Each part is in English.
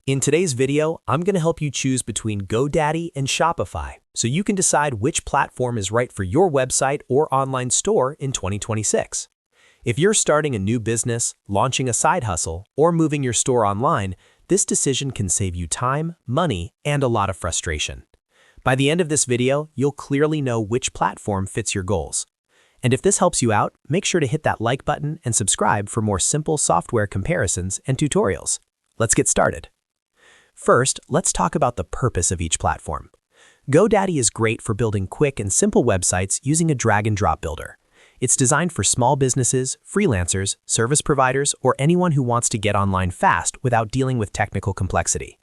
In today's video, I'm going to help you choose between GoDaddy and Shopify so you can decide which platform is right for your website or online store in 2026. If you're starting a new business, launching a side hustle, or moving your store online, this decision can save you time, money, and a lot of frustration. By the end of this video, you'll clearly know which platform fits your goals. And if this helps you out, make sure to hit that like button and subscribe for more simple software comparisons and tutorials. Let's get started. First, let's talk about the purpose of each platform. GoDaddy is great for building quick and simple websites using a drag-and-drop builder. It's designed for small businesses, freelancers, service providers, or anyone who wants to get online fast without dealing with technical complexity.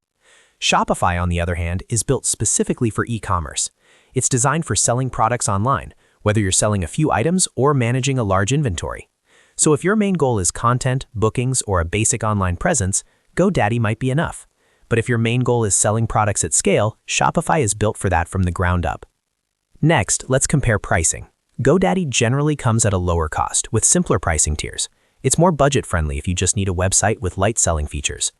Shopify, on the other hand, is built specifically for e-commerce. It's designed for selling products online, whether you're selling a few items or managing a large inventory. So if your main goal is content, bookings, or a basic online presence, GoDaddy might be enough. But if your main goal is selling products at scale, Shopify is built for that from the ground up. Next, let's compare pricing. GoDaddy generally comes at a lower cost with simpler pricing tiers. It's more budget-friendly if you just need a website with light selling features.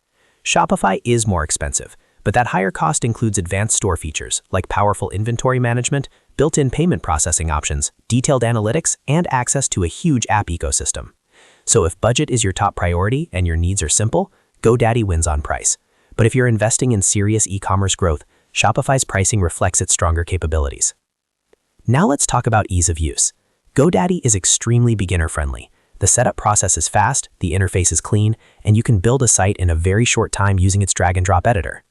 Shopify is more expensive, but that higher cost includes advanced store features like powerful inventory management, built-in payment processing options, detailed analytics, and access to a huge app ecosystem. So if budget is your top priority and your needs are simple, GoDaddy wins on price. But if you're investing in serious e-commerce growth, Shopify's pricing reflects its stronger capabilities. Now let's talk about ease of use. GoDaddy is extremely beginner-friendly. The setup process is fast, the interface is clean, and you can build a site in a very short time using its drag-and-drop editor.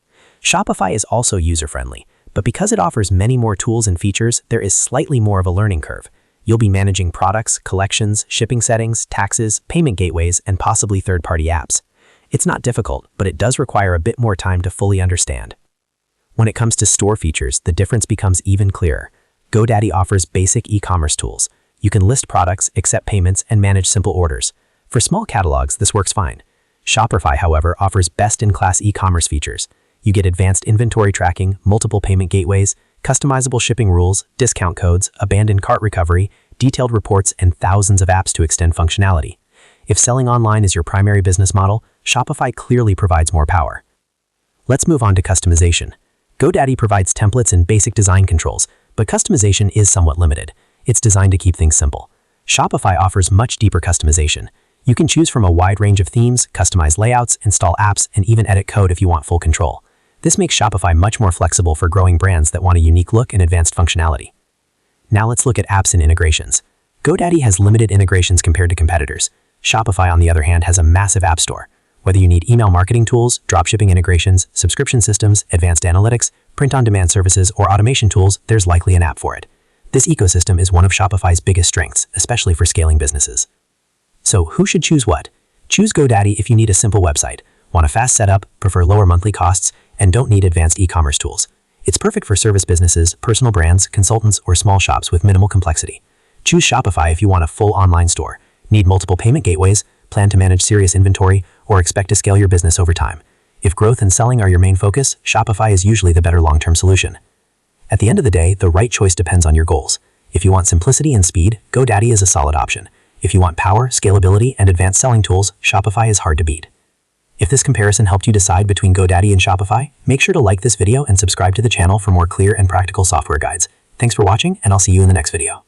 Shopify is also user-friendly, but because it offers many more tools and features, there is slightly more of a learning curve. You'll be managing products, collections, shipping settings, taxes, payment gateways, and possibly third-party apps. It's not difficult, but it does require a bit more time to fully understand. When it comes to store features, the difference becomes even clearer. GoDaddy offers basic e-commerce tools. You can list products, accept payments, and manage simple orders. For small catalogs, this works fine. Shopify, however, offers best-in-class e-commerce features. You get advanced inventory tracking, multiple payment gateways, customizable shipping rules, discount codes, abandoned cart recovery, detailed reports, and thousands of apps to extend functionality. If selling online is your primary business model, Shopify clearly provides more power. Let's move on to customization. GoDaddy provides templates and basic design controls, but customization is somewhat limited. It's designed to keep things simple. Shopify offers much deeper customization. You can choose from a wide range of themes, customize layouts, install apps, and even edit code if you want full control. This makes Shopify much more flexible for growing brands that want a unique look and advanced functionality. Now let's look at apps and integrations. GoDaddy has limited integrations compared to competitors. Shopify, on the other hand, has a massive app store. Whether you need email marketing tools, dropshipping integrations, subscription systems, advanced analytics, print-on-demand services, or automation tools, there's likely an app for it. This ecosystem is one of Shopify's biggest strengths, especially for scaling businesses. So who should choose what? Choose GoDaddy if you need a simple website, want a fast setup, prefer lower monthly costs, and don't need advanced e-commerce tools. It's perfect for service businesses, personal brands, consultants, or small shops with minimal complexity. Choose Shopify if you want a full online store, need multiple payment gateways, plan to manage serious inventory, or expect to scale your business over time. If growth and selling are your main focus, Shopify is usually the better long-term solution. At the end of the day, the right choice depends on your goals. If you want simplicity and speed, GoDaddy is a solid option. If you want power, scalability, and advanced selling tools, Shopify is hard to beat. If this comparison helped you decide between GoDaddy and Shopify, make sure to like this video and subscribe to the channel for more clear and practical software guides. Thanks for watching, and I'll see you in the next video.